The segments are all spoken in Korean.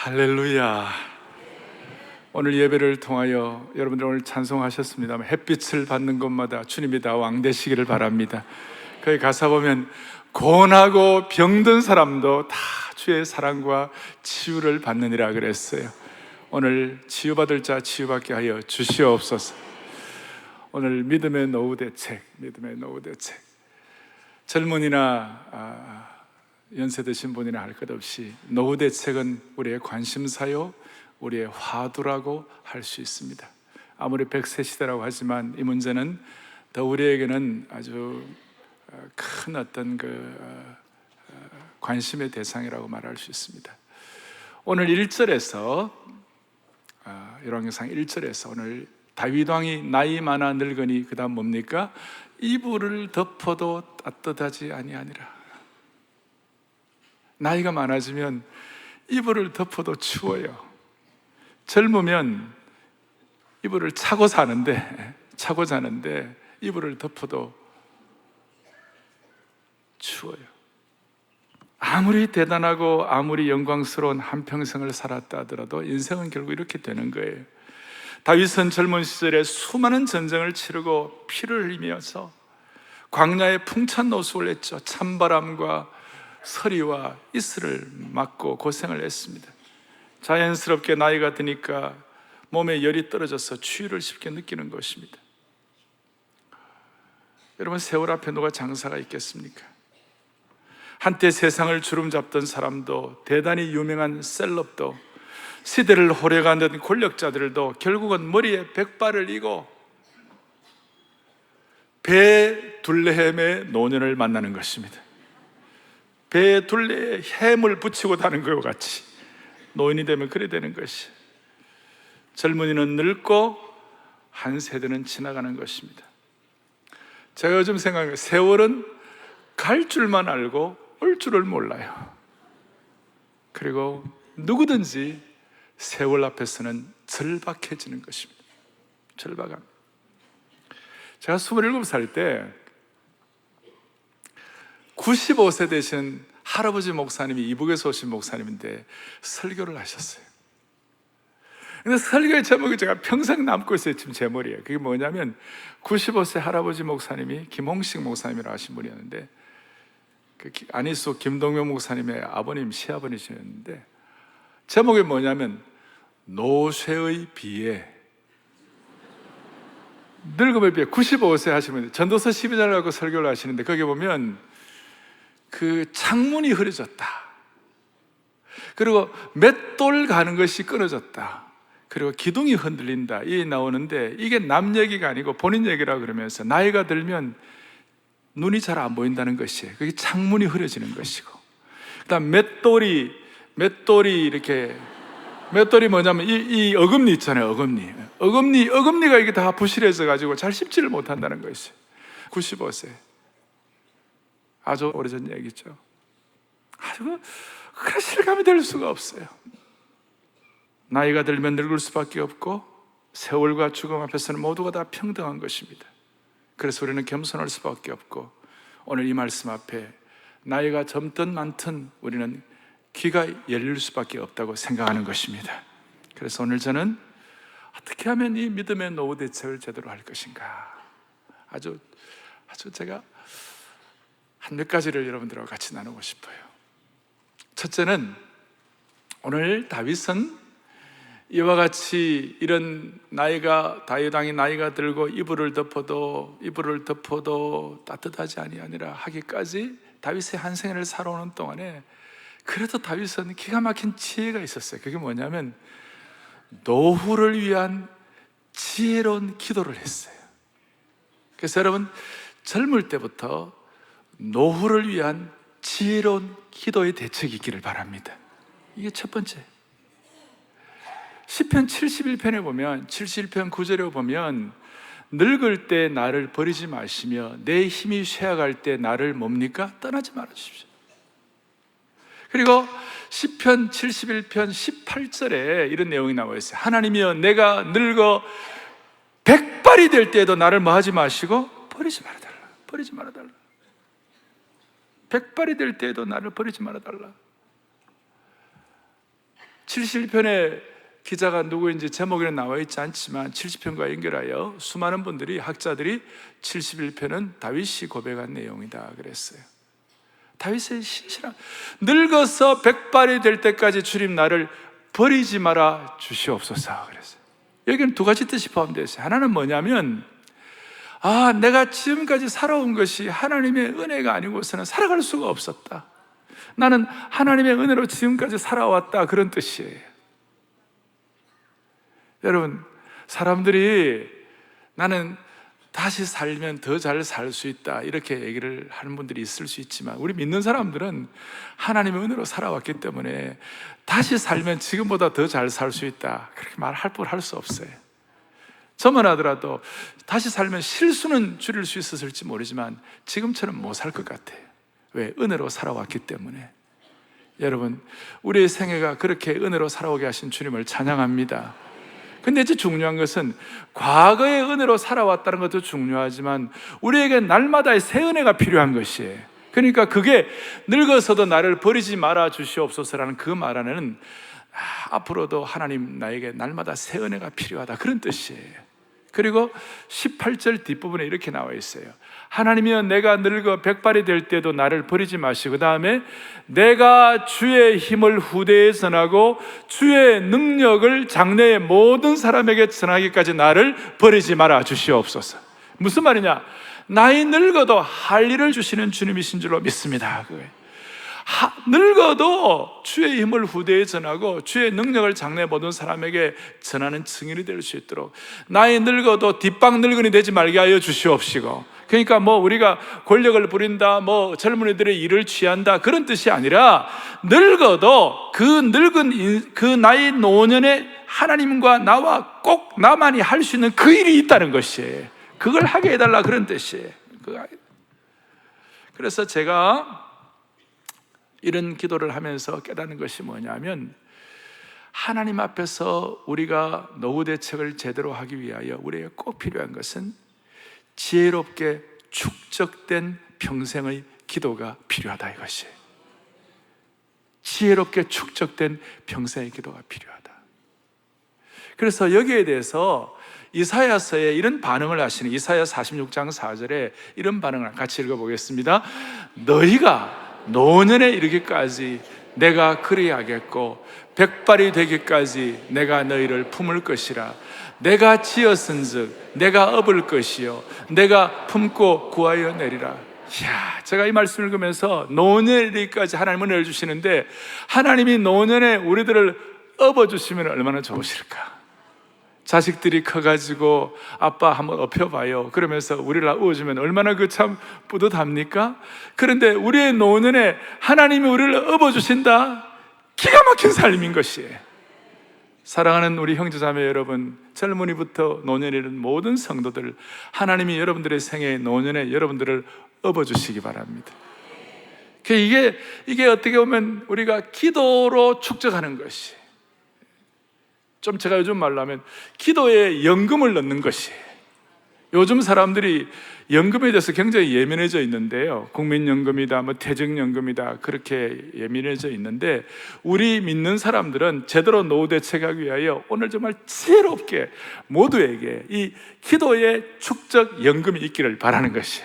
할렐루야. 오늘 예배를 통하여 여러분들 오늘 찬송하셨습니다만 햇빛을 받는 곳마다 주님이 다 왕되시기를 바랍니다. 거기 가사 보면 고나고 병든 사람도 다 주의 사랑과 치유를 받느니라 그랬어요. 오늘 치유받을 자 치유받게 하여 주시옵소서. 오늘 믿음의 노후 대책, 젊은이나 연세 드신 분이나 할 것 없이 노후 대책은 우리의 관심사요, 우리의 화두라고 할 수 있습니다. 아무리 100세 시대라고 하지만 이 문제는 더 우리에게는 아주 큰 어떤 관심의 대상이라고 말할 수 있습니다. 오늘 1절에서 열왕기상 1절에서 오늘 다윗 왕이 나이 많아 늙으니 그 다음 뭡니까? 이불을 덮어도 따뜻하지 아니하니라. 나이가 많아지면 이불을 덮어도 추워요. 젊으면 이불을 차고 자는데 이불을 덮어도 추워요. 아무리 대단하고 아무리 영광스러운 한평생을 살았다 하더라도 인생은 결국 이렇게 되는 거예요. 다윗은 젊은 시절에 수많은 전쟁을 치르고 피를 흘리면서 광야의 풍찬 노숙을 했죠. 찬바람과 서리와 이슬을 맞고 고생을 했습니다. 자연스럽게 나이가 드니까 몸에 열이 떨어져서 추위를 쉽게 느끼는 것입니다. 여러분, 세월 앞에 누가 장사가 있겠습니까? 한때 세상을 주름잡던 사람도, 대단히 유명한 셀럽도, 시대를 호령하는 권력자들도 결국은 머리에 백발을 이고 베둘레헴의 노년을 만나는 것입니다. 배에 둘레에 햄을 붙이고 다는 것과 같이 노인이 되면 그래 되는 것이, 젊은이는 늙고 한 세대는 지나가는 것입니다. 제가 요즘 생각해요. 세월은 갈 줄만 알고 올 줄을 몰라요. 그리고 누구든지 세월 앞에서는 절박해지는 것입니다. 절박함. 제가 27살 때 95세 되신 할아버지 목사님이 이북에서 오신 목사님인데 설교를 하셨어요. 근데 설교의 제목이 제가 평생 남고 있어요. 지금 제 머리에. 그게 뭐냐면 95세 할아버지 목사님이 김홍식 목사님이라고 하신 분이었는데 그 안희수 김동명 목사님의 아버님, 시아버님이셨는데 제목이 뭐냐면 노쇠의 비에, 늙음에 비해 95세 하시면 전도서 12장을 갖고 설교를 하시는데 거기 보면 그 창문이 흐려졌다, 그리고 맷돌 가는 것이 끊어졌다, 그리고 기둥이 흔들린다, 이 나오는데 이게 남 얘기가 아니고 본인 얘기라고 그러면서 나이가 들면 눈이 잘 안 보인다는 것이에요. 그게 창문이 흐려지는 것이고, 그다음 맷돌이 이렇게, 맷돌이 뭐냐면 이 어금니 있잖아요. 어금니가 이게 다 부실해져 가지고 잘 씹지를 못한다는 것이에요. 95세. 아주 오래전 얘기죠. 아주 그런 실감이 될 수가 없어요. 나이가 들면 늙을 수밖에 없고 세월과 죽음 앞에서는 모두가 다 평등한 것입니다. 그래서 우리는 겸손할 수밖에 없고 오늘 이 말씀 앞에 나이가 젊든 많든 우리는 귀가 열릴 수밖에 없다고 생각하는 것입니다. 그래서 오늘 저는 어떻게 하면 이 믿음의 노후 대책을 제대로 할 것인가, 아주 제가 한 몇 가지를 여러분들과 같이 나누고 싶어요. 첫째는 오늘 다윗은 이와 같이 이런 다윗 왕이 나이가 들고 이불을 덮어도 따뜻하지 아니하니라 하기까지 다윗의 한 생애를 살아오는 동안에 그래도 다윗은 기가 막힌 지혜가 있었어요. 그게 뭐냐면 노후를 위한 지혜로운 기도를 했어요. 그래서 여러분, 젊을 때부터 노후를 위한 지혜로운 기도의 대책이 있기를 바랍니다. 이게 첫 번째. 시편 71편에 보면 71편 9절에 보면 늙을 때 나를 버리지 마시며 내 힘이 쇠약할 때 나를 뭡니까? 떠나지 말아 주십시오. 그리고 시편 71편 18절에 이런 내용이 나와 있어요. 하나님이여, 내가 늙어 백발이 될 때에도 나를 뭐 하지 마시고 버리지 말아달라. 백발이 될 때에도 나를 버리지 말아달라. 71편의 기자가 누구인지 제목에는 나와 있지 않지만 70편과 연결하여 수많은 분들이, 학자들이 71편은 다윗이 고백한 내용이다 그랬어요. 다윗의 신실한, 늙어서 백발이 될 때까지 주님 나를 버리지 마라 주시옵소서 그랬어요. 여기는 두 가지 뜻이 포함되어 있어요. 하나는 뭐냐면, 내가 지금까지 살아온 것이 하나님의 은혜가 아니고서는 살아갈 수가 없었다. 나는 하나님의 은혜로 지금까지 살아왔다, 그런 뜻이에요. 여러분, 사람들이 나는 다시 살면 더 잘 살 수 있다 이렇게 얘기를 하는 분들이 있을 수 있지만, 우리 믿는 사람들은 하나님의 은혜로 살아왔기 때문에 다시 살면 지금보다 더 잘 살 수 있다 그렇게 말할 뻔 할 수 없어요. 저만 하더라도 다시 살면 실수는 줄일 수 있었을지 모르지만 지금처럼 못 살 것 같아요. 왜? 은혜로 살아왔기 때문에. 여러분, 우리의 생애가 그렇게 은혜로 살아오게 하신 주님을 찬양합니다. 근데 이제 중요한 것은 과거의 은혜로 살아왔다는 것도 중요하지만 우리에게 날마다의 새 은혜가 필요한 것이에요. 그러니까 그게 늙어서도 나를 버리지 말아 주시옵소서라는 그 말 안에는 앞으로도 하나님 나에게 날마다 새 은혜가 필요하다, 그런 뜻이에요. 그리고 18절 뒷부분에 이렇게 나와 있어요. 하나님이여, 내가 늙어 백발이 될 때도 나를 버리지 마시고, 그 다음에 내가 주의 힘을 후대에 전하고 주의 능력을 장래의 모든 사람에게 전하기까지 나를 버리지 말아 주시옵소서. 무슨 말이냐? 나이 늙어도 할 일을 주시는 주님이신 줄로 믿습니다. 늙어도 주의 힘을 후대에 전하고 주의 능력을 장래 모든 사람에게 전하는 증인이 될 수 있도록, 나이 늙어도 뒷방 늙은이 되지 말게 하여 주시옵시고, 그러니까 우리가 권력을 부린다, 젊은이들의 일을 취한다, 그런 뜻이 아니라 늙어도 그 나이 노년에 하나님과 나와 꼭 나만이 할 수 있는 그 일이 있다는 것이에요. 그걸 하게 해달라, 그런 뜻이에요. 그래서 제가 이런 기도를 하면서 깨닫는 것이 뭐냐면, 하나님 앞에서 우리가 노후 대책을 제대로 하기 위하여 우리에게 꼭 필요한 것은 지혜롭게 축적된 평생의 기도가 필요하다, 이것이에요. 지혜롭게 축적된 평생의 기도가 필요하다. 그래서 여기에 대해서 이사야서에 이런 반응을 하시는, 이사야 46장 4절에 이런 반응을 같이 읽어보겠습니다. 너희가 노년에 이르기까지 내가 그리하겠고 백발이 되기까지 내가 너희를 품을 것이라. 내가 지었은즉 내가 업을 것이요 내가 품고 구하여 내리라. 제가 이 말씀을 읽으면서 노년에 이르기까지 하나님 은혜를 주시는데, 하나님이 노년에 우리들을 업어주시면 얼마나 좋으실까. 자식들이 커가지고 아빠 한번 업혀봐요 그러면서 우리를 업어주면 얼마나 참 뿌듯합니까? 그런데 우리의 노년에 하나님이 우리를 업어주신다, 기가 막힌 삶인 것이에요. 사랑하는 우리 형제자매 여러분, 젊은이부터 노년에 이른 모든 성도들, 하나님이 여러분들의 생애 노년에 여러분들을 업어주시기 바랍니다. 이게 어떻게 보면 우리가 기도로 축적하는 것이, 좀 제가 요즘 말로 하면 기도에 연금을 넣는 것이, 요즘 사람들이 연금에 대해서 굉장히 예민해져 있는데요, 국민연금이다, 퇴직연금이다, 그렇게 예민해져 있는데, 우리 믿는 사람들은 제대로 노후 대책하기 위하여 오늘 정말 지혜롭게 모두에게 이 기도의 축적 연금이 있기를 바라는 것이,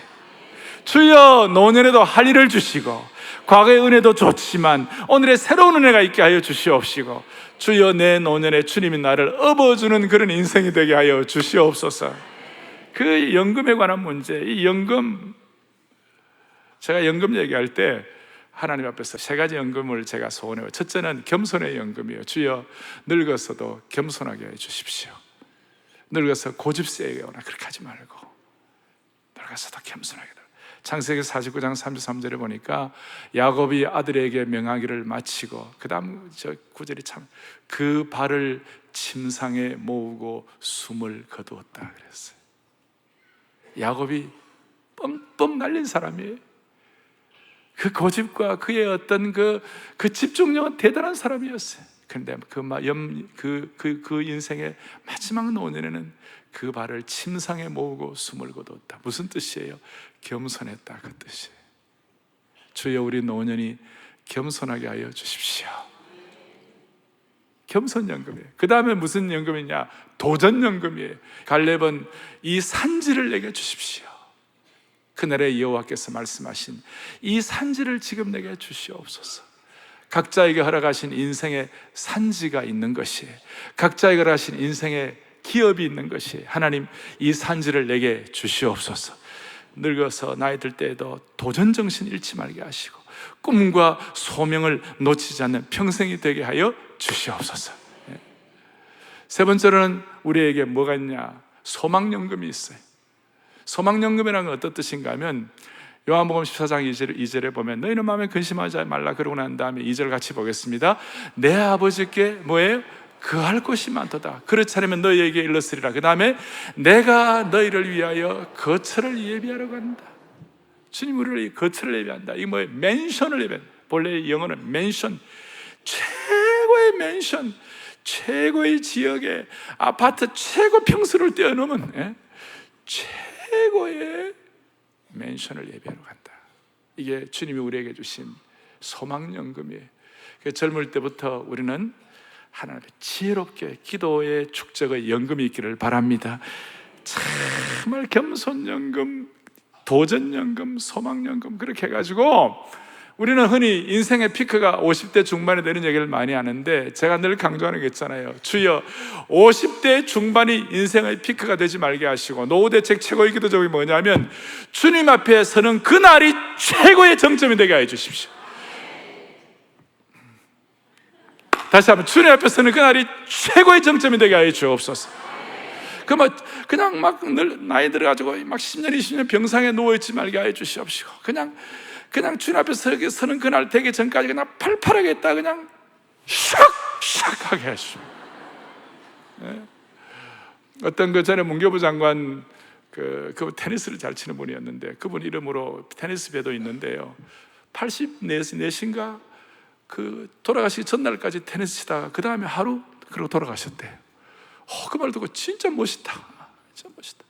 주여 노년에도 할 일을 주시고 과거의 은혜도 좋지만 오늘의 새로운 은혜가 있게 하여 주시옵시고, 주여 내 노년에 주님이 나를 업어주는 그런 인생이 되게 하여 주시옵소서. 그 연금에 관한 문제, 이 연금, 제가 연금 얘기할 때 하나님 앞에서 세 가지 연금을 제가 소원해요. 첫째는 겸손의 연금이에요. 주여 늙어서도 겸손하게 해 주십시오. 늙어서 고집세거나 그렇게 하지 말고 늙어서도 겸손하게. 창세기 49장 33절에 보니까 야곱이 아들에게 명하기를 마치고, 그 다음 저 구절이 참, 그 발을 침상에 모으고 숨을 거두었다 그랬어요. 야곱이 뻥뻥 날린 사람이에요. 그 고집과 그의 어떤 그 집중력은 대단한 사람이었어요. 그런데 그 인생의 마지막 노년에는 그 발을 침상에 모으고 숨을 거두었다. 무슨 뜻이에요? 겸손했다, 그 뜻이에요. 주여 우리 노년이 겸손하게 하여 주십시오. 겸손연금이에요. 그 다음에 무슨 연금이냐? 도전연금이에요. 갈렙은 이 산지를 내게 주십시오. 그날의 여호와께서 말씀하신 이 산지를 지금 내게 주시옵소서. 각자에게 허락하신 인생의 산지가 있는 것이에요. 각자에게 허락하신 인생의 기업이 있는 것이에요. 하나님, 이 산지를 내게 주시옵소서. 늙어서 나이 들 때에도 도전정신 잃지 말게 하시고 꿈과 소명을 놓치지 않는 평생이 되게 하여 주시옵소서. 세 번째로는 우리에게 뭐가 있냐? 소망연금이 있어요. 소망연금이라는 건 어떤 뜻인가 하면 요한복음 14장 2절에 보면 너희는 마음에 근심하지 말라 그러고 난 다음에 2절 같이 보겠습니다. 내 아버지께 뭐예요? 그할 것이 많도다. 그렇지 않으면 너희에게 일렀으리라. 그 다음에 내가 너희를 위하여 거처를 예비하려고 한다. 주님 우리를 거처를 예비한다. 이게 뭐예요? 맨션을 예비한다. 본래 영어는 맨션, 최고의 맨션, 최고의 지역의 아파트 최고 평수를 뛰어넘은 최고의 맨션을 예비하러 간다. 이게 주님이 우리에게 주신 소망연금이에요. 젊을 때부터 우리는 하나님 지혜롭게 기도의 축적의 연금이 있기를 바랍니다. 정말 겸손연금, 도전연금, 소망연금 그렇게 해가지고 우리는 흔히 인생의 피크가 50대 중반에 되는 얘기를 많이 하는데 제가 늘 강조하는 게 있잖아요. 주여 50대 중반이 인생의 피크가 되지 말게 하시고 노후대책 최고의 기도 제목이 뭐냐면 주님 앞에 서는 그날이 최고의 정점이 되게 해 주십시오. 다시 한번 주님 앞에 서는 그날이 최고의 정점이 되게 해 주옵소서. 그냥 막 늘 나이 들어가지고 막 10년 20년 병상에 누워있지 말게 해 주시옵시고 그냥 주님 앞에 서는 그날 되기 전까지 그냥 팔팔하게 있다 그냥 샥샥 하게 하시오. 어떤 그 전에 문교부 장관 그 테니스를 잘 치는 분이었는데 그분 이름으로 테니스 배도 있는데요. 84인가 그 돌아가시기 전날까지 테니스 치다가 그 다음에 하루 그러고 돌아가셨대요. 그 말 듣고 진짜 멋있다. 진짜 멋있다.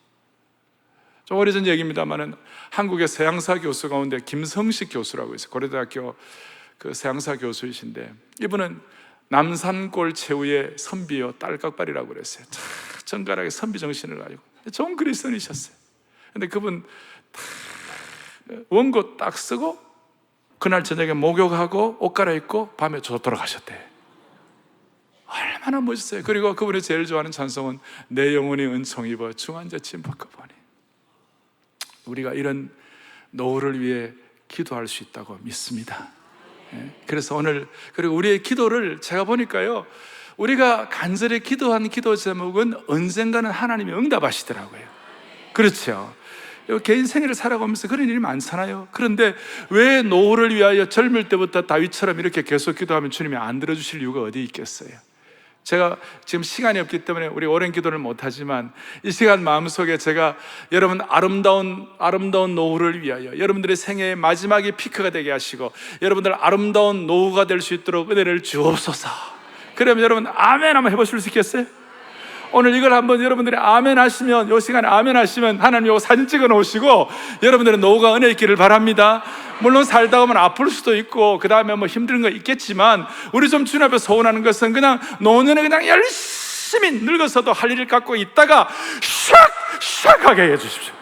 좀 오래전 얘기입니다만은 한국의 서양사 교수 가운데 김성식 교수라고 있어요. 고려대학교 그 서양사 교수이신데 이분은 남산골 최후의 선비요 딸깍발이라고 그랬어요. 정갈하게 선비 정신을 가지고 좋은 그리스도인이셨어요. 근데 그분 원고 딱 쓰고 그날 저녁에 목욕하고 옷 갈아입고 밤에 돌아가셨대요. 얼마나 멋있어요. 그리고 그분이 제일 좋아하는 찬송은 내 영혼이 은총 입어 중환자침 바꿔보니. 우리가 이런 노후를 위해 기도할 수 있다고 믿습니다. 그래서 오늘 그리고 우리의 기도를 제가 보니까요 우리가 간절히 기도한 기도 제목은 언젠가는 하나님이 응답하시더라고요. 그렇죠. 개인 생애를 살아가면서 그런 일이 많잖아요. 그런데 왜 노후를 위하여 젊을 때부터 다윗처럼 이렇게 계속 기도하면 주님이 안 들어주실 이유가 어디 있겠어요? 제가 지금 시간이 없기 때문에 우리 오랜 기도를 못하지만 이 시간 마음속에 제가 여러분 아름다운 노후를 위하여 여러분들의 생애의 마지막이 피크가 되게 하시고 여러분들 아름다운 노후가 될 수 있도록 은혜를 주옵소서. 그러면 여러분 아멘 한번 해보실 수 있겠어요? 오늘 이걸 한번 여러분들이 아멘 하시면 이 시간에 아멘 하시면 하나님 이거 사진 찍어 놓으시고 여러분들의 노후가 은혜 있기를 바랍니다. 물론 살다 보면 아플 수도 있고 그 다음에 뭐 힘든 거 있겠지만 우리 좀 주님 앞에 소원하는 것은 그냥 노년에 그냥 열심히 늙어서도 할 일을 갖고 있다가 샥 하게 해주십시오.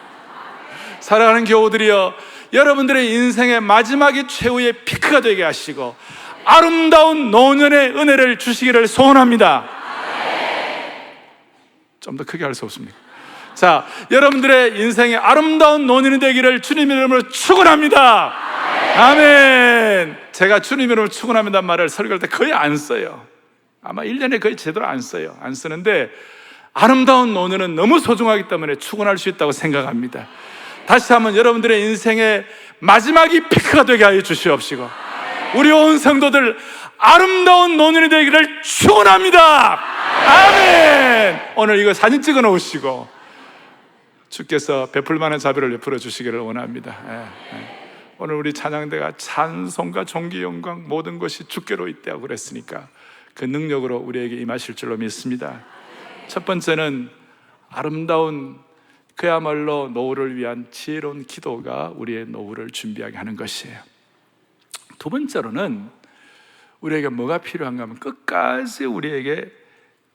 사랑하는 교우들이여 여러분들의 인생의 마지막이 최후의 피크가 되게 하시고 아름다운 노년의 은혜를 주시기를 소원합니다. 좀 더 크게 할 수 없습니까? 자, 여러분들의 인생의 아름다운 노년이 되기를 주님의 이름으로 축원합니다. 아멘. 제가 주님의 이름으로 축원합니다 말을 설교할 때 거의 안 써요. 아마 1년에 거의 제대로 안 써요. 안 쓰는데 아름다운 노년은 너무 소중하기 때문에 축원할 수 있다고 생각합니다. 다시 한번 여러분들의 인생의 마지막이 피크가 되게 하여 주시옵시고 우리 온 성도들 아름다운 노년이 되기를 축원합니다. 아멘. 오늘 이거 사진 찍어 놓으시고 주께서 베풀 만한 자비를 베풀어 주시기를 원합니다. 오늘 우리 찬양대가 찬송과 존귀 영광 모든 것이 주께로 있다고 그랬으니까 그 능력으로 우리에게 임하실 줄로 믿습니다. 첫 번째는 아름다운 그야말로 노후를 위한 지혜로운 기도가 우리의 노후를 준비하게 하는 것이에요. 두 번째로는 우리에게 뭐가 필요한가 하면 끝까지 우리에게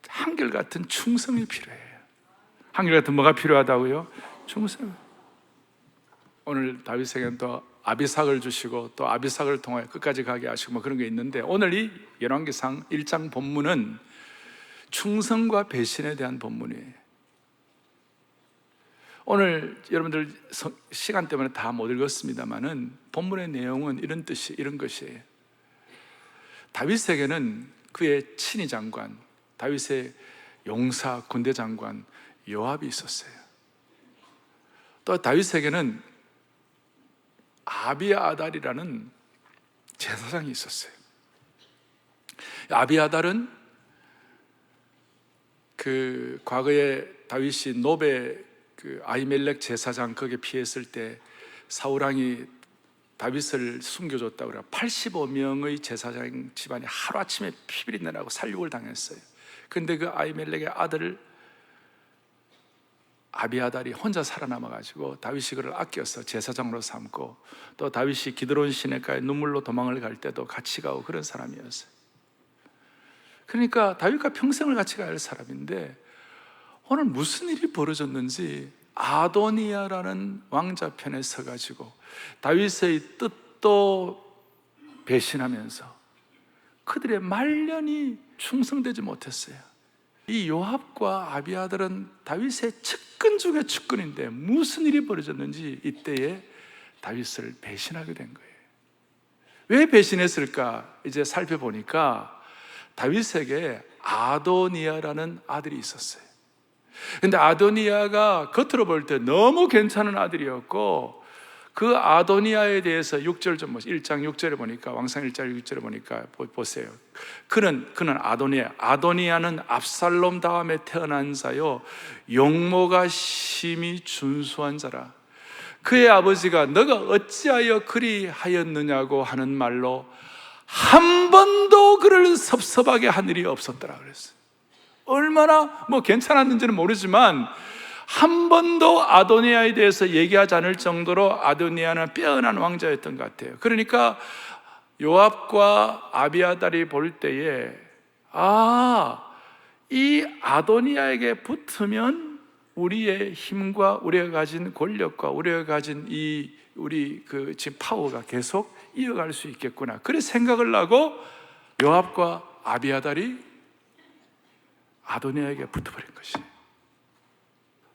한결같은 충성이 필요해요. 한결같은 뭐가 필요하다고요? 충성. 오늘 다윗에게는 또 아비삭을 주시고 또 아비삭을 통하여 끝까지 가게 하시고 뭐 그런 게 있는데, 오늘 이 열왕기상 1장 본문은 충성과 배신에 대한 본문이에요. 오늘 여러분들 시간 때문에 다 못 읽었습니다만은 본문의 내용은 이런 것이에요. 다윗에게는 그의 친위 장관, 다윗의 용사 군대 장관 요압이 있었어요. 또 다윗에게는 아비아달이라는 제사장이 있었어요. 아비아달은 그 과거에 다윗이 노베 그 아히멜렉 제사장 거기에 피했을 때 사울왕이 다윗을 숨겨줬다고 그래요. 85명의 제사장 집안이 하루아침에 피비린내 나고 살육을 당했어요. 그런데 그 아히멜렉의 아들 아비아달이 혼자 살아남아가지고 다윗이 그를 아껴서 제사장으로 삼고, 또 다윗이 기드론 시내가에 눈물로 도망을 갈 때도 같이 가고 그런 사람이었어요. 그러니까 다윗과 평생을 같이 가야 할 사람인데, 오늘 무슨 일이 벌어졌는지 아도니아라는 왕자 편에 서가지고 다윗의 뜻도 배신하면서 그들의 말년이 충성되지 못했어요. 이 요압과 아비아달은 다윗의 측근 중에 측근인데 무슨 일이 벌어졌는지 이때에 다윗을 배신하게 된 거예요. 왜 배신했을까? 이제 살펴보니까 다윗에게 아도니아라는 아들이 있었어요. 근데 아도니아가 겉으로 볼 때 너무 괜찮은 아들이었고, 그 아도니아에 대해서 6절 좀 보세요. 1장 6절에 보니까, 왕상 1장 6절에 보니까 보세요. 그는 아도니아는 압살롬 다음에 태어난 자요 용모가 심히 준수한 자라. 그의 아버지가 너가 어찌하여 그리 하였느냐고 하는 말로 한 번도 그를 섭섭하게 한 일이 없었더라 그랬어요. 얼마나 괜찮았는지는 모르지만 한 번도 아도니아에 대해서 얘기하지 않을 정도로 아도니아는 빼어난 왕자였던 것 같아요. 그러니까 요압과 아비아달이 볼 때에 이 아도니아에게 붙으면 우리의 힘과 우리가 가진 권력과 우리가 가진 우리 지금 파워가 계속 이어갈 수 있겠구나, 그래 생각을 하고 요압과 아비아달이 아도니아에게 붙어버린 것이.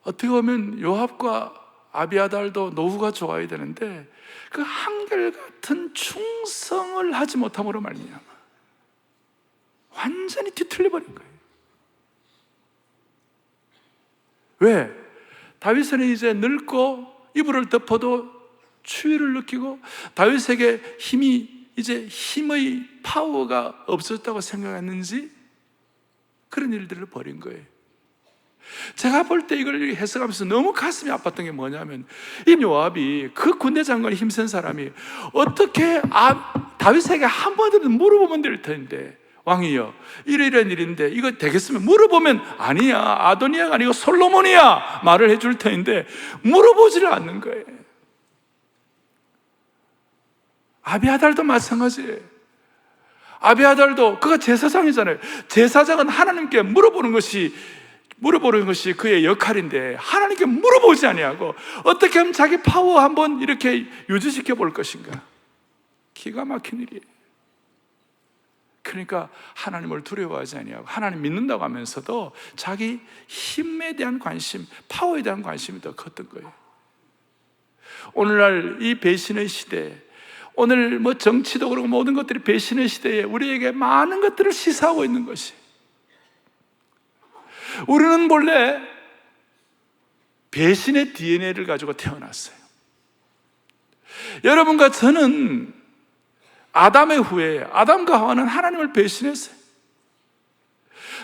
어떻게 보면 요압과 아비아달도 노후가 좋아야 되는데 그 한결같은 충성을 하지 못함으로 말미암아 완전히 뒤틀려 버린 거예요. 왜? 다윗은 이제 늙고 이불을 덮어도 추위를 느끼고 다윗에게 힘의 파워가 없었다고 생각했는지 그런 일들을 벌인 거예요. 제가 볼 때 이걸 해석하면서 너무 가슴이 아팠던 게 뭐냐면, 이 요압이 그 군대 장관이 힘센 사람이 어떻게 다윗에게 한 번이라도 물어보면 될 텐데, 왕이여 이런 일인데 이거 되겠으면 물어보면 아니야 아도니아가 아니고 솔로몬이야 말을 해줄 텐데 물어보지를 않는 거예요. 아비아달도 마찬가지예요. 아비아달도 그가 제사장이잖아요. 제사장은 하나님께 물어보는 것이 그의 역할인데 하나님께 물어보지 아니하고 어떻게 하면 자기 파워 한번 이렇게 유지시켜 볼 것인가. 기가 막힌 일이에요. 그러니까 하나님을 두려워하지 아니하고 하나님 믿는다고 하면서도 자기 힘에 대한 관심, 파워에 대한 관심이 더 컸던 거예요. 오늘날 이 배신의 시대, 오늘 정치도 그렇고 모든 것들이 배신의 시대에 우리에게 많은 것들을 시사하고 있는 것이, 우리는 본래 배신의 DNA를 가지고 태어났어요. 여러분과 저는 아담의 후에 아담과 하와는 하나님을 배신했어요.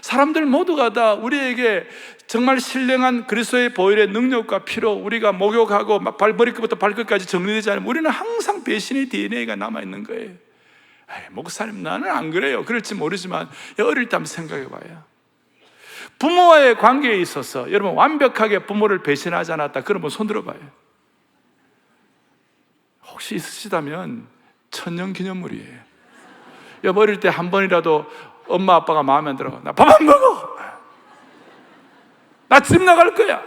사람들 모두가 다 우리에게 정말 신령한 그리스도의 보혈의 능력과 피로 우리가 목욕하고 머리끝부터 발끝까지 정리되지 않으면 우리는 항상 배신의 DNA가 남아있는 거예요. 목사님 나는 안 그래요. 그럴지 모르지만 어릴 때 한번 생각해 봐요. 부모와의 관계에 있어서 여러분 완벽하게 부모를 배신하지 않았다 그러면 손 들어봐요. 혹시 있으시다면 천년기념물이에요. 여러분, 어릴 때 한 번이라도 엄마 아빠가 마음에 안 들어, 나 밥 안 먹어, 나 집 나갈 거야.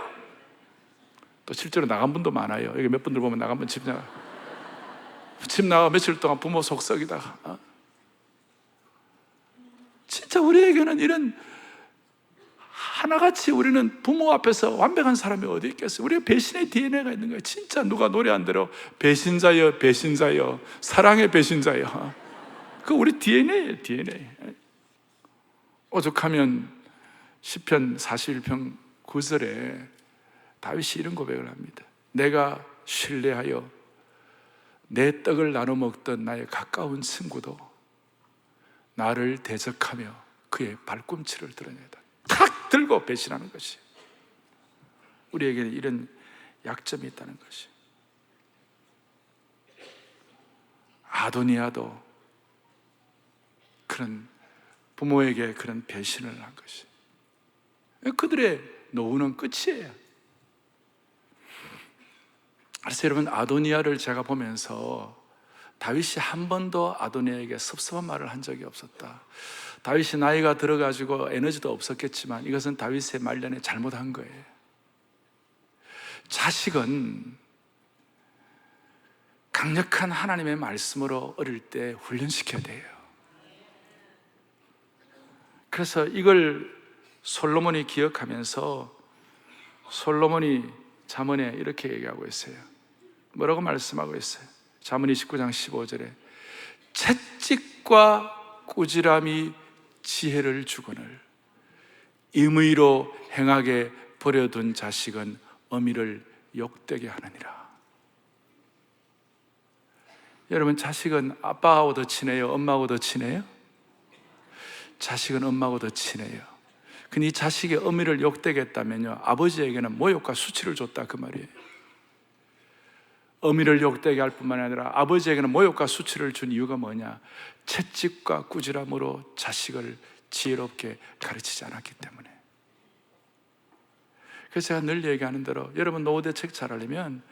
또 실제로 나간 분도 많아요. 여기 몇 분들 보면 나간 분 집 나가 며칠 동안 부모 속 썩이다가. 진짜 우리에게는 이런, 하나같이 우리는 부모 앞에서 완벽한 사람이 어디 있겠어요? 우리가 배신의 DNA가 있는 거예요. 진짜 누가 노래한 대로 배신자여 배신자여 사랑의 배신자여, 그 우리 DNA예요. DNA. 오죽하면 시편 41편 9절에 다윗이 이런 고백을 합니다. 내가 신뢰하여 내 떡을 나눠 먹던 나의 가까운 친구도 나를 대적하며 그의 발꿈치를 드러내다. 탁 들고 배신하는 것이, 우리에게는 이런 약점이 있다는 것이. 아도니아도 그런 부모에게 그런 배신을 한 것이, 그들의 노후는 끝이에요. 그래서 여러분, 아도니아를 제가 보면서 다윗이 한 번도 아도니아에게 섭섭한 말을 한 적이 없었다. 다윗이 나이가 들어가지고 에너지도 없었겠지만 이것은 다윗의 말년에 잘못한 거예요. 자식은 강력한 하나님의 말씀으로 어릴 때 훈련시켜야 돼요. 그래서 이걸 솔로몬이 기억하면서 솔로몬이 잠언에 이렇게 얘기하고 있어요. 뭐라고 말씀하고 있어요? 잠언 29장 15절에 채찍과 꾸지람이 지혜를 주거늘 임의로 행하게 버려둔 자식은 어미를 욕되게 하느니라. 여러분, 자식은 아빠하고 더 친해요? 엄마하고 더 친해요? 자식은 엄마하고 더 친해요. 근데 이 자식의 어미를 욕되게 했다면요, 아버지에게는 모욕과 수치를 줬다, 그 말이에요. 어미를 욕되게 할 뿐만 아니라 아버지에게는 모욕과 수치를 준 이유가 뭐냐? 채찍과 꾸지람으로 자식을 지혜롭게 가르치지 않았기 때문에. 그래서 제가 늘 얘기하는 대로 여러분, 노후 대책 잘하려면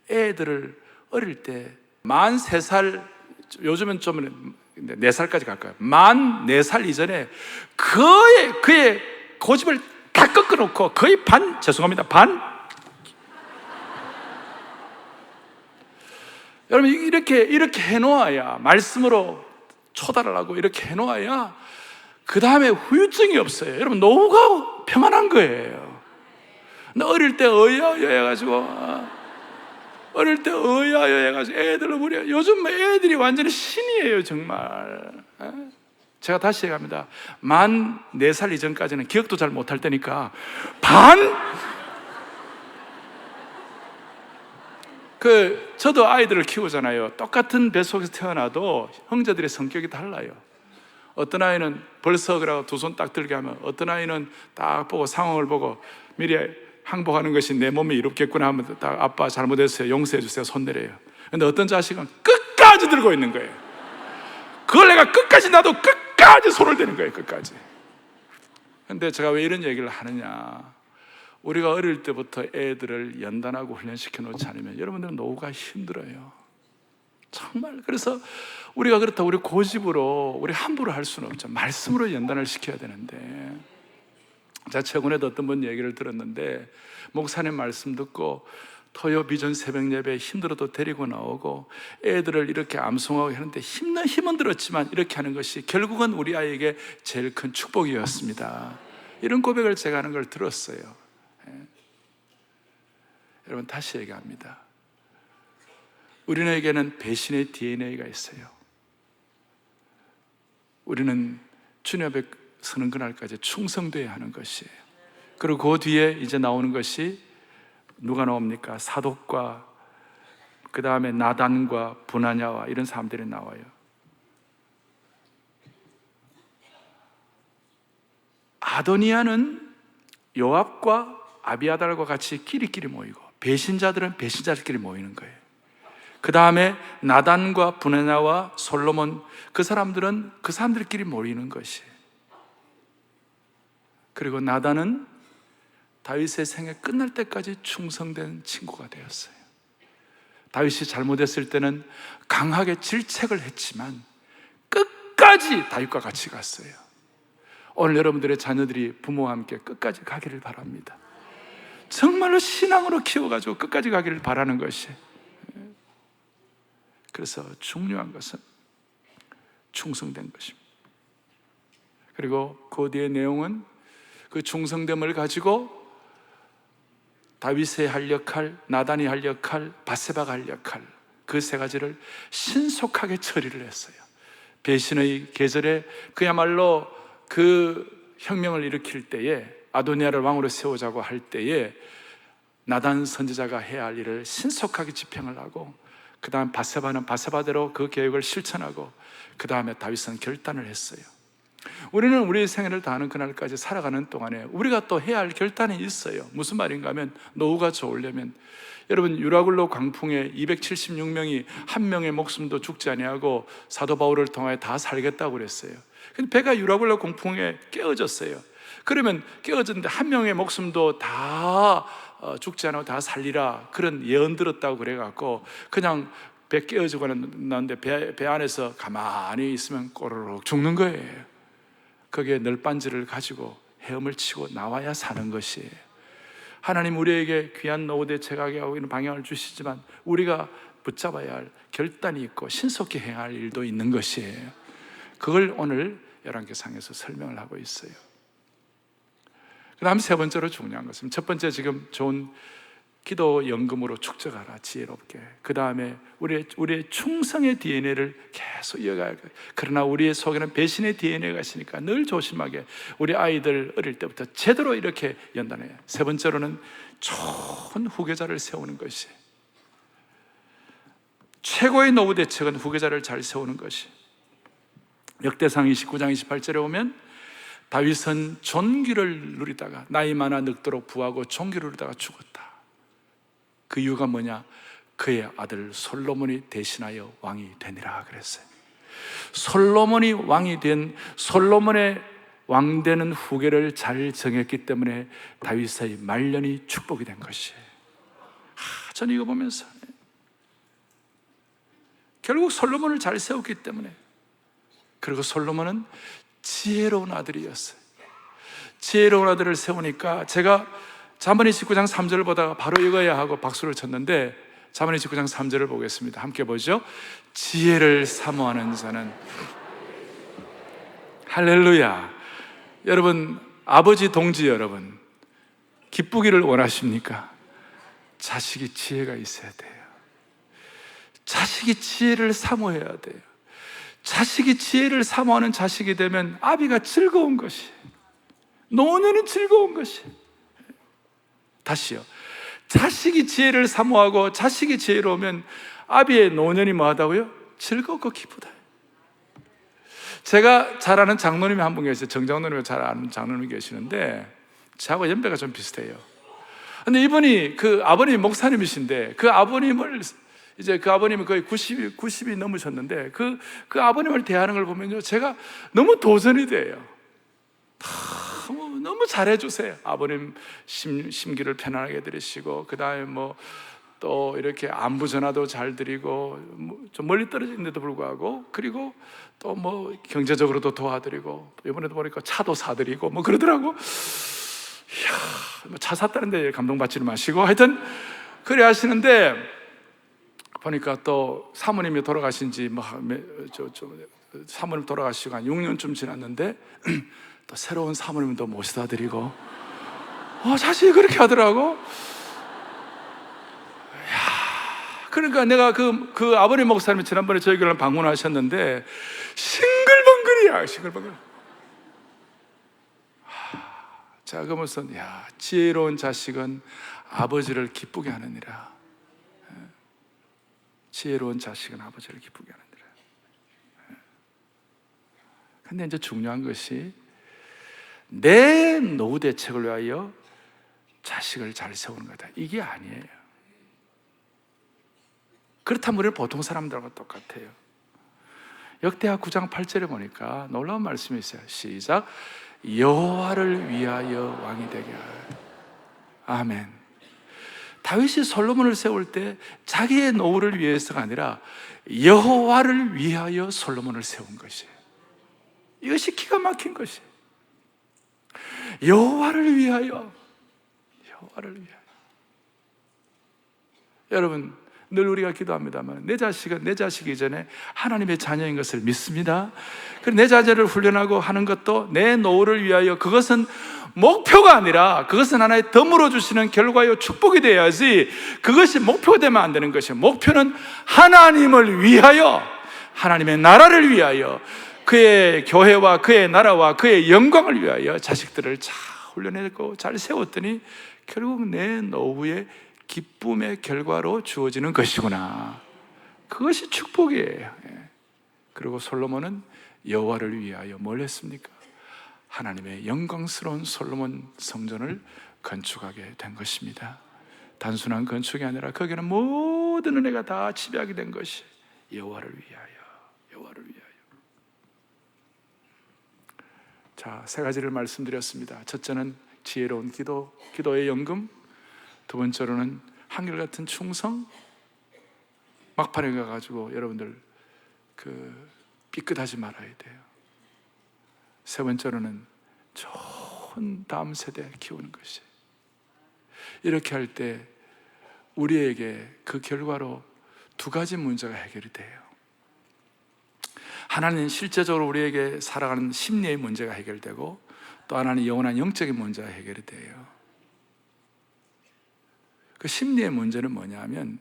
애들을 어릴 때 만 3살, 요즘은 좀 4살까지 갈까요? 만 4살 이전에 그의 고집을 다 꺾어놓고 거의 반 여러분, 이렇게 해놓아야, 말씀으로 초달을 하고 이렇게 해놓아야 그 다음에 후유증이 없어요. 여러분, 노후가 평안한 거예요. 나 어릴 때 어여여 해가지고 애들로 부려. 요즘 애들이 완전히 신이에요, 정말. 제가 다시 얘기합니다. 만 4살 이전까지는 기억도 잘 못할 때니까 저도 아이들을 키우잖아요. 똑같은 뱃속에서 태어나도 형제들의 성격이 달라요. 어떤 아이는 벌써 그러고 두 손 딱 들게 하면, 어떤 아이는 딱 보고 상황을 보고 미리 항복하는 것이 내 몸이 이롭겠구나 하면 딱 아빠 잘못했어요, 용서해 주세요, 손 내려요. 근데 어떤 자식은 끝까지 들고 있는 거예요. 그걸 내가 끝까지, 나도 끝까지 손을 대는 거예요, 끝까지. 근데 제가 왜 이런 얘기를 하느냐, 우리가 어릴 때부터 애들을 연단하고 훈련시켜 놓지 않으면 여러분들은 노후가 힘들어요, 정말. 그래서 우리가 그렇다고 우리 고집으로, 우리 함부로 할 수는 없죠. 말씀으로 연단을 시켜야 되는데, 제가 최근에도 어떤 분 얘기를 들었는데, 목사님 말씀 듣고 토요 비전 새벽 예배에 힘들어도 데리고 나오고 애들을 이렇게 암송하고 하는데 힘은 들었지만 이렇게 하는 것이 결국은 우리 아이에게 제일 큰 축복이었습니다. 이런 고백을 제가 하는 걸 들었어요. 여러분, 다시 얘기합니다. 우리에게는 배신의 DNA가 있어요. 우리는 주님 앞에 서는 그날까지 충성되어야 하는 것이에요. 그리고 그 뒤에 이제 나오는 것이 누가 나옵니까? 사독과 그 다음에 나단과 분하냐와 이런 사람들이 나와요. 아도니아는 요압과 아비아달과 같이 끼리끼리 모이고, 배신자들은 배신자들끼리 모이는 거예요. 그 다음에 나단과 분하냐와 솔로몬, 그 사람들은 그 사람들끼리 모이는 것이에요. 그리고 나단은 다윗의 생애 끝날 때까지 충성된 친구가 되었어요. 다윗이 잘못했을 때는 강하게 질책을 했지만 끝까지 끝까지 다윗과 같이 갔어요. 오늘 여러분들의 자녀들이 부모와 함께 끝까지 가기를 바랍니다. 정말로 신앙으로 키워가지고 끝까지 가기를 바라는 것이. 그래서 중요한 것은 충성된 것입니다. 그리고 그 뒤의 내용은 그 충성됨을 가지고 다윗이 할 역할, 나단이 할 역할, 바세바가 할 역할, 그 세 가지를 신속하게 처리를 했어요. 배신의 계절에 그야말로 그 혁명을 일으킬 때에, 아도니아를 왕으로 세우자고 할 때에 나단 선지자가 해야 할 일을 신속하게 집행을 하고, 그 다음 바세바는 바세바대로 그 계획을 실천하고, 그 다음에 다윗은 결단을 했어요. 우리는 우리의 생애를 다하는 그날까지 살아가는 동안에 우리가 또 해야 할 결단이 있어요. 무슨 말인가 하면, 노후가 좋으려면, 여러분 유라굴로 광풍에 276명이 한 명의 목숨도 죽지 아니하고 사도 바울을 통하여 다 살겠다고 그랬어요. 근데 배가 유라굴로 광풍에 깨어졌어요. 그러면 깨어졌는데 한 명의 목숨도 다 죽지 않고 다 살리라, 그런 예언 들었다고 그래갖고 그냥 배 깨어지고 났는데 배 안에서 가만히 있으면 꼬르륵 죽는 거예요. 거기에 널빤지를 가지고 헤엄을 치고 나와야 사는 것이에요. 하나님 우리에게 귀한 노후 대책하게 하고 있는 방향을 주시지만 우리가 붙잡아야 할 결단이 있고 신속히 행할 일도 있는 것이에요. 그걸 오늘 열왕기상에서 설명을 하고 있어요. 그 다음 세 번째로 중요한 것은, 첫 번째 지금 좋은 기도 연금으로 축적하라, 지혜롭게. 그 다음에 우리의 충성의 DNA를 계속 이어가야 해요. 그러나 우리의 속에는 배신의 DNA가 있으니까 늘 조심하게 우리 아이들 어릴 때부터 제대로 이렇게 연단해요. 세 번째로는 좋은 후계자를 세우는 것이, 최고의 노후 대책은 후계자를 잘 세우는 것이. 역대상 29장 28절에 보면 다윗은 존귀를 누리다가 나이 많아 늙도록 부하고 존귀를 누리다가 죽었다. 그 이유가 뭐냐? 그의 아들 솔로몬이 대신하여 왕이 되니라 그랬어요. 솔로몬이 왕이 된, 솔로몬의 왕 되는 후계를 잘 정했기 때문에 다윗의 말년이 축복이 된 것이에요. 저는 이거 보면서 결국 솔로몬을 잘 세웠기 때문에, 그리고 솔로몬은 지혜로운 아들이었어요. 지혜로운 아들을 세우니까, 제가 잠언이 19장 3절을 보다가 바로 읽어야 하고 박수를 쳤는데, 잠언이 19장 3절을 보겠습니다. 함께 보죠. 지혜를 사모하는 자는, 할렐루야. 여러분, 아버지 동지 여러분, 기쁘기를 원하십니까? 자식이 지혜가 있어야 돼요. 자식이 지혜를 사모해야 돼요. 자식이 지혜를 사모하는 자식이 되면 아비가 즐거운 것이, 노년은 즐거운 것이. 다시요, 자식이 지혜를 사모하고 자식이 지혜로우면 아비의 노년이 뭐하다고요? 즐겁고 기쁘다. 제가 잘 아는 장로님이 한 분 계세요. 정장로님이 잘 아는 장로님이 계시는데 저하고 연배가 좀 비슷해요. 근데 이분이 그 아버님이 목사님이신데, 그 아버님을 이제 그 아버님이 거의 90이 넘으셨는데 그 아버님을 대하는 걸 보면요, 제가 너무 도전이 돼요. 너무 잘해주세요. 아버님 심기를 편안하게 들으시고, 그 다음에 또 이렇게 안부 전화도 잘 드리고, 좀 멀리 떨어지는데도 불구하고, 그리고 또 경제적으로도 도와드리고, 이번에도 보니까 차도 사드리고 그러더라고. 이야, 차 샀다는데 감동받지는 마시고, 하여튼 그래 하시는데, 보니까 또 사모님이 돌아가신 지 사모님 돌아가시고 한 6년쯤 지났는데 또 새로운 사모님도 모셔다 드리고, 자식이 그렇게 하더라고. 그러니까 내가 그 아버님 목사님이 지난번에 저희 교회를 방문하셨는데 싱글벙글이야, 싱글벙글. 자, 그러면서 지혜로운 자식은 아버지를 기쁘게 하느니라. 지혜로운 자식은 아버지를 기쁘게 하느니라. 근데 이제 중요한 것이, 내 노후 대책을 위하여 자식을 잘 세우는 거다, 이게 아니에요. 그렇다면 우리는 보통 사람들하고 똑같아요. 역대하 9장 8절에 보니까 놀라운 말씀이 있어요. 시작. 여호와를 위하여 왕이 되게 하라. 아멘. 다윗이 솔로몬을 세울 때 자기의 노후를 위해서가 아니라 여호와를 위하여 솔로몬을 세운 것이에요. 이것이 기가 막힌 것이에요. 여호와를 위하여, 여호와를 위하여. 여러분, 늘 우리가 기도합니다만 내 자식은 내 자식이기 전에 하나님의 자녀인 것을 믿습니다. 그리고 내 자녀를 훈련하고 하는 것도 내 노후를 위하여, 그것은 목표가 아니라 그것은 하나의 덤으로 주시는 결과요 축복이 되어야지, 그것이 목표가 되면 안 되는 것이에요. 목표는 하나님을 위하여, 하나님의 나라를 위하여, 그의 교회와 그의 나라와 그의 영광을 위하여 자식들을 잘 훈련했고 잘 세웠더니 결국 내 노후의 기쁨의 결과로 주어지는 것이구나. 그것이 축복이에요. 그리고 솔로몬은 여호와를 위하여 뭘 했습니까? 하나님의 영광스러운 솔로몬 성전을 건축하게 된 것입니다. 단순한 건축이 아니라 거기는 모든 은혜가 다 지배하게 된 것이 여호와를 위하여, 여호와를 위하여. 자, 세 가지를 말씀드렸습니다. 첫째는 지혜로운 기도, 기도의 연금. 두 번째로는 한결같은 충성. 막판에 가가지고 여러분들 삐끗하지 말아야 돼요. 세 번째로는 좋은 다음 세대 키우는 것이. 이렇게 할 때 우리에게 그 결과로 두 가지 문제가 해결이 돼요. 하나는 실제적으로 우리에게 살아가는 심리의 문제가 해결되고, 또 하나는 영원한 영적인 문제가 해결이 돼요. 그 심리의 문제는 뭐냐면,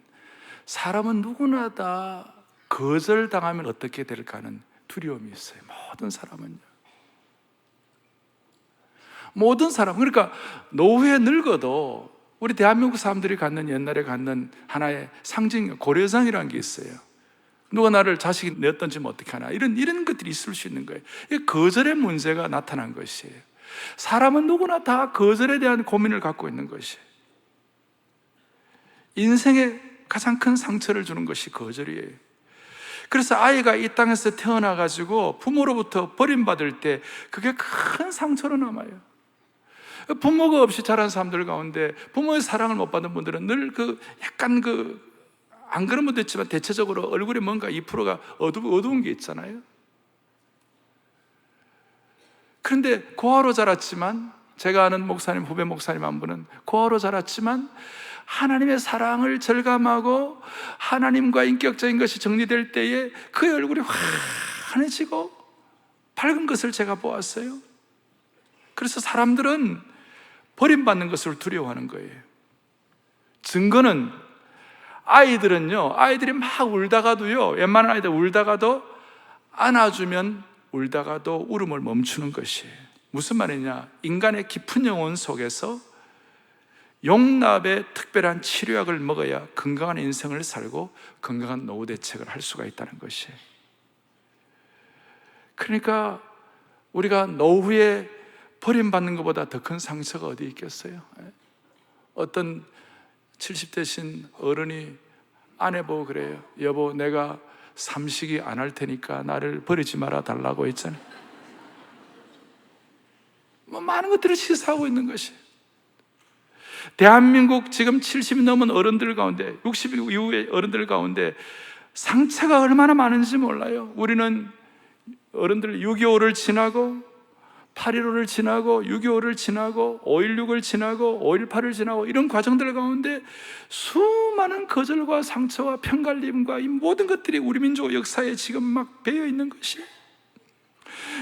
사람은 누구나 다 거절당하면 어떻게 될까 하는 두려움이 있어요. 모든 사람은요. 모든 사람. 그러니까 노후에 늙어도 우리 대한민국 사람들이 갖는, 옛날에 갖는 하나의 상징, 고려상이라는 게 있어요. 누가 나를 자식이 내었던지면 어떻게 하나, 이런 것들이 있을 수 있는 거예요. 이게 거절의 문제가 나타난 것이에요. 사람은 누구나 다 거절에 대한 고민을 갖고 있는 것이에요. 인생에 가장 큰 상처를 주는 것이 거절이에요. 그래서 아이가 이 땅에서 태어나가지고 부모로부터 버림받을 때 그게 큰 상처로 남아요. 부모가 없이 자란 사람들 가운데 부모의 사랑을 못 받는 분들은 늘 약간 안 그런 분도 있지만 대체적으로 얼굴에 뭔가 2%가 어두운 게 있잖아요. 그런데 고아로 자랐지만, 제가 아는 목사님, 후배 목사님 한 분은 고아로 자랐지만 하나님의 사랑을 절감하고 하나님과 인격적인 것이 정리될 때에 그의 얼굴이 환해지고 밝은 것을 제가 보았어요. 그래서 사람들은 버림받는 것을 두려워하는 거예요. 증거는, 아이들이 막 울다가도요, 웬만한 아이들 울다가도 안아주면 울다가도 울음을 멈추는 것이에요. 무슨 말이냐? 인간의 깊은 영혼 속에서 용납의 특별한 치료약을 먹어야 건강한 인생을 살고 건강한 노후 대책을 할 수가 있다는 것이에요. 그러니까 우리가 노후에 버림받는 것보다 더 큰 상처가 어디 있겠어요? 어떤 70대신 어른이 아내 보고 그래요. 여보, 내가 삼식이 안 할 테니까 나를 버리지 말아 달라고 했잖아요. 많은 것들을 시사하고 있는 것이에요. 대한민국 지금 70이 넘은 어른들 가운데, 60 이후의 어른들 가운데 상처가 얼마나 많은지 몰라요. 우리는 어른들 6.25를 지나고 8.15를 지나고 6.25를 지나고 5.16을 지나고 5.18을 지나고 이런 과정들 가운데 수많은 거절과 상처와 편갈림과 이 모든 것들이 우리 민족 역사에 지금 막 배어 있는 것이에요.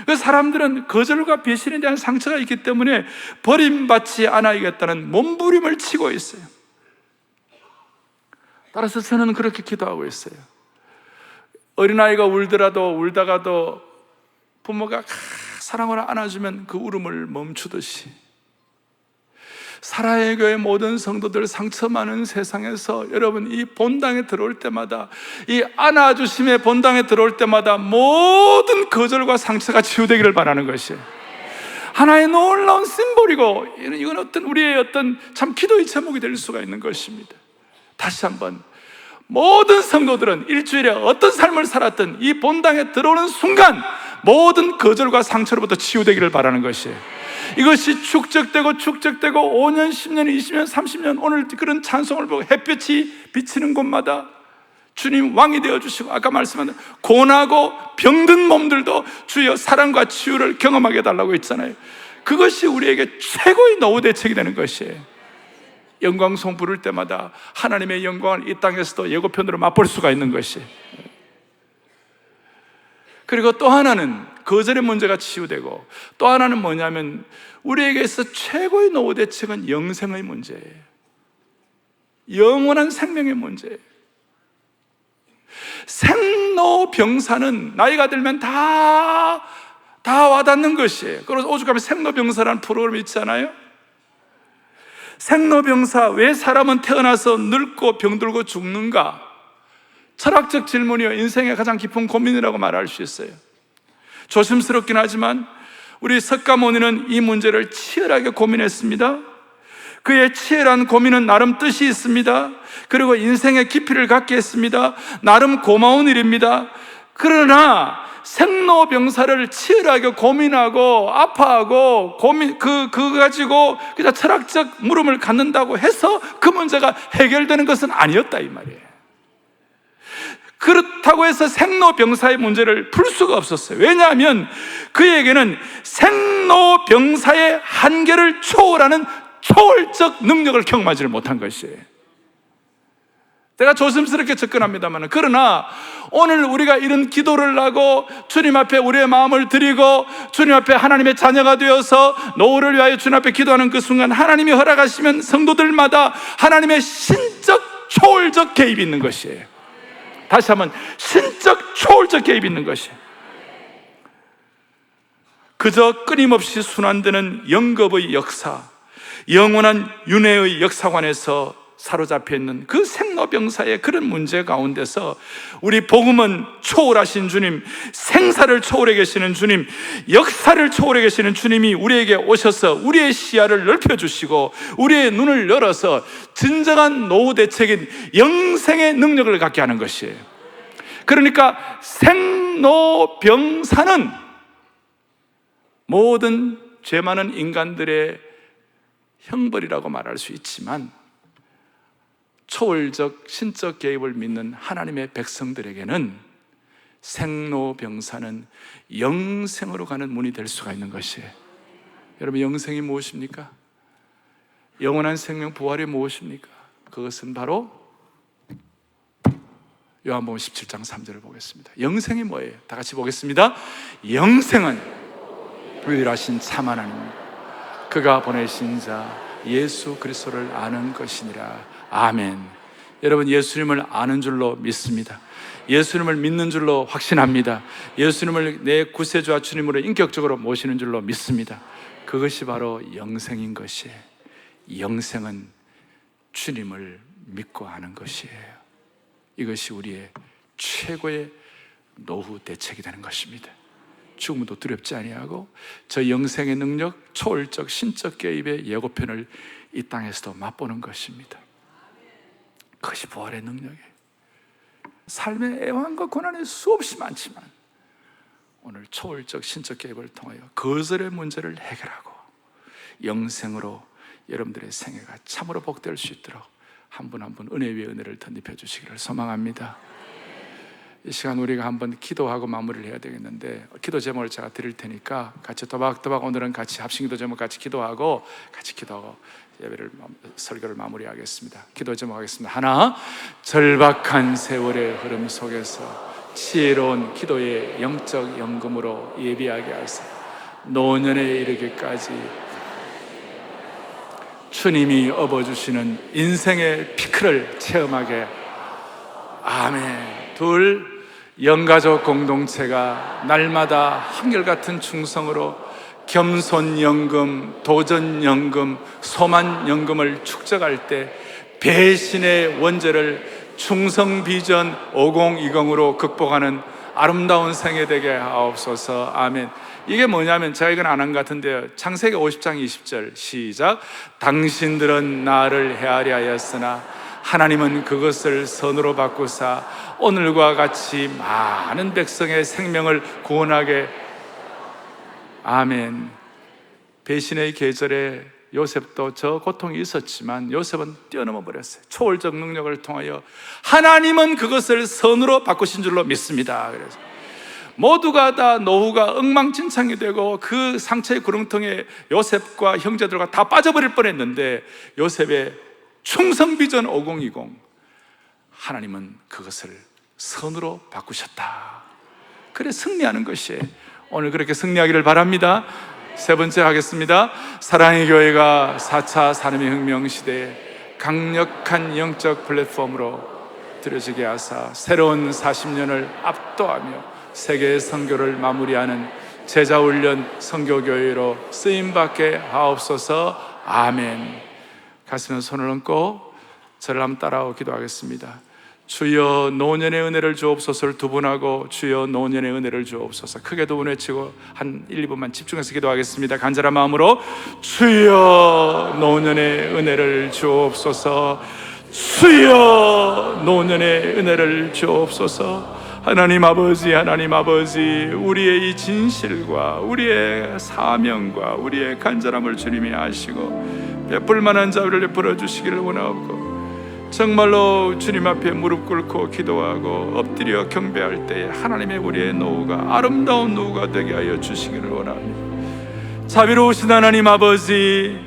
그 사람들은 거절과 배신에 대한 상처가 있기 때문에 버림받지 않아야겠다는 몸부림을 치고 있어요. 따라서 저는 그렇게 기도하고 있어요. 어린아이가 울다가도 부모가 사랑으로 안아주면 그 울음을 멈추듯이, 사랑의 교회 모든 성도들, 상처 많은 세상에서 여러분 이 본당에 들어올 때마다, 이 안아주심의 본당에 들어올 때마다 모든 거절과 상처가 치유되기를 바라는 것이에요. 하나의 놀라운 심볼이고, 이건 우리의 어떤 참 기도의 제목이 될 수가 있는 것입니다. 다시 한번, 모든 성도들은 일주일에 어떤 삶을 살았든 이 본당에 들어오는 순간 모든 거절과 상처로부터 치유되기를 바라는 것이에요. 이것이 축적되고 5년, 10년, 20년, 30년, 오늘 그런 찬송을 보고 햇볕이 비치는 곳마다 주님 왕이 되어주시고, 아까 말씀한 고나고 병든 몸들도 주여 사랑과 치유를 경험하게 해달라고 했잖아요. 그것이 우리에게 최고의 노후 대책이 되는 것이에요. 영광송 부를 때마다 하나님의 영광을 이 땅에서도 예고편으로 맛볼 수가 있는 것이. 그리고 또 하나는 거절의 문제가 치유되고, 또 하나는 뭐냐면 우리에게서 최고의 노후 대책은 영생의 문제예요. 영원한 생명의 문제예요. 생로병사는 나이가 들면 다 와닿는 것이에요. 그래서 오죽하면 생로병사라는 프로그램이 있잖아요. 생로병사, 왜 사람은 태어나서 늙고 병들고 죽는가? 철학적 질문이요, 인생의 가장 깊은 고민이라고 말할 수 있어요. 조심스럽긴 하지만 우리 석가모니는 이 문제를 치열하게 고민했습니다. 그의 치열한 고민은 나름 뜻이 있습니다. 그리고 인생의 깊이를 갖게 했습니다. 나름 고마운 일입니다. 그러나 생로병사를 치열하게 고민하고 아파하고 그거 가지고 그냥 철학적 물음을 갖는다고 해서 그 문제가 해결되는 것은 아니었다, 이 말이에요. 그렇다고 해서 생로병사의 문제를 풀 수가 없었어요. 왜냐하면 그에게는 생로병사의 한계를 초월하는 초월적 능력을 경험하지를 못한 것이에요. 제가 조심스럽게 접근합니다만, 그러나 오늘 우리가 이런 기도를 하고 주님 앞에 우리의 마음을 드리고 주님 앞에 하나님의 자녀가 되어서 노후를 위하여 주님 앞에 기도하는 그 순간, 하나님이 허락하시면 성도들마다 하나님의 신적 초월적 개입이 있는 것이에요. 다시 한번, 신적 초월적 개입이 있는 것이에요. 그저 끊임없이 순환되는 영겁의 역사, 영원한 윤회의 역사관에서 사로잡혀 있는 그 생로병사의 그런 문제 가운데서 우리 복음은 초월하신 주님, 생사를 초월해 계시는 주님, 역사를 초월해 계시는 주님이 우리에게 오셔서 우리의 시야를 넓혀주시고 우리의 눈을 열어서 진정한 노후 대책인 영생의 능력을 갖게 하는 것이에요. 그러니까 생로병사는 모든 죄 많은 인간들의 형벌이라고 말할 수 있지만, 초월적 신적 개입을 믿는 하나님의 백성들에게는 생로병사는 영생으로 가는 문이 될 수가 있는 것이에요. 여러분, 영생이 무엇입니까? 영원한 생명 부활이 무엇입니까? 그것은 바로 요한복음 17장 3절을 보겠습니다. 영생이 뭐예요? 다 같이 보겠습니다. 영생은 유일하신 참 하나님입니다. 그가 보내신 자 예수 그리스도를 아는 것이니라. 아멘. 여러분, 예수님을 아는 줄로 믿습니다. 예수님을 믿는 줄로 확신합니다. 예수님을 내 구세주와 주님으로 인격적으로 모시는 줄로 믿습니다. 그것이 바로 영생인 것이에요. 영생은 주님을 믿고 아는 것이에요. 이것이 우리의 최고의 노후 대책이 되는 것입니다. 죽음도 두렵지 아니하고 저 영생의 능력, 초월적 신적 개입의 예고편을 이 땅에서도 맛보는 것입니다. 그것이 부활의 능력이에요. 삶의 애환과 고난이 수없이 많지만 오늘 초월적 신적 개입을 통하여 거절의 문제를 해결하고 영생으로 여러분들의 생애가 참으로 복될 수 있도록 한 분 한 분 은혜 위에 은혜를 덧입혀 주시기를 소망합니다. 이 시간 우리가 한번 기도하고 마무리를 해야 되겠는데, 기도 제목을 제가 드릴 테니까 같이 또박또박 오늘은 같이 합심기도 제목 같이 기도하고 예배를, 설교를 마무리하겠습니다. 기도 제목 하겠습니다. 하나, 절박한 세월의 흐름 속에서 지혜로운 기도의 영적 연금으로 예비하게 하사 노년에 이르기까지 주님이 업어주시는 인생의 피크를 체험하게. 아멘. 둘, 영가족 공동체가 날마다 한결같은 충성으로 겸손연금, 도전연금, 소만연금을 축적할 때 배신의 원죄를 충성비전 5020으로 극복하는 아름다운 생애 되게 하옵소서. 아멘. 이게 뭐냐면, 제가 이건 안 한 것 같은데요, 창세기 50장 20절 시작. 당신들은 나를 헤아려 하였으나 하나님은 그것을 선으로 바꾸사 오늘과 같이 많은 백성의 생명을 구원하게. 아멘. 배신의 계절에 요셉도 저 고통이 있었지만 요셉은 뛰어넘어 버렸어요. 초월적 능력을 통하여 하나님은 그것을 선으로 바꾸신 줄로 믿습니다. 그래서 모두가 다 노후가 엉망진창이 되고 그 상처의 구렁텅이에 요셉과 형제들과 다 빠져버릴 뻔했는데 요셉의 충성비전 5020, 하나님은 그것을 선으로 바꾸셨다. 그래 승리하는 것이에요. 오늘 그렇게 승리하기를 바랍니다. 세 번째 하겠습니다. 사랑의 교회가 4차 산업혁명 시대에 강력한 영적 플랫폼으로 들여지게 하사 새로운 40년을 압도하며 세계 선교를 마무리하는 제자훈련 선교교회로 쓰임받게 하옵소서. 아멘. 가슴에 손을 얹고 저를 한번 따라오 기도하겠습니다. 주여 노년의 은혜를 주옵소서를 두 번 하고 주여 노년의 은혜를 주옵소서 크게 두 번 외치고 한 1, 2분만 집중해서 기도하겠습니다. 간절한 마음으로 주여 노년의 은혜를 주옵소서, 주여 노년의 은혜를 주옵소서. 하나님 아버지, 하나님 아버지, 우리의 이 진실과 우리의 사명과 우리의 간절함을 주님이 아시고 베풀 만한 자비를 베풀어 주시기를 원하옵고, 정말로 주님 앞에 무릎 꿇고 기도하고 엎드려 경배할 때에 하나님의 우리의 노후가 아름다운 노후가 되게 하여 주시기를 원합니다. 자비로우신 하나님 아버지,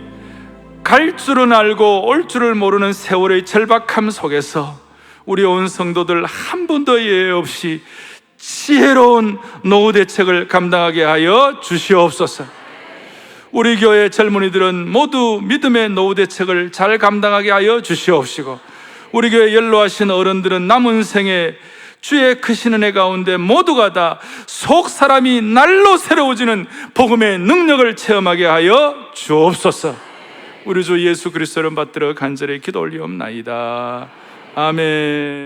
갈 줄은 알고 올 줄을 모르는 세월의 절박함 속에서 우리 온 성도들 한 분도 예외 없이 지혜로운 노후 대책을 감당하게 하여 주시옵소서. 우리 교회 젊은이들은 모두 믿음의 노후 대책을 잘 감당하게 하여 주시옵시고, 우리 교회 연로하신 어른들은 남은 생에 주의 크신 은혜 가운데 모두가 다 속 사람이 날로 새로워지는 복음의 능력을 체험하게 하여 주옵소서. 우리 주 예수 그리스도를 받들어 간절히 기도 올리옵나이다. 아멘.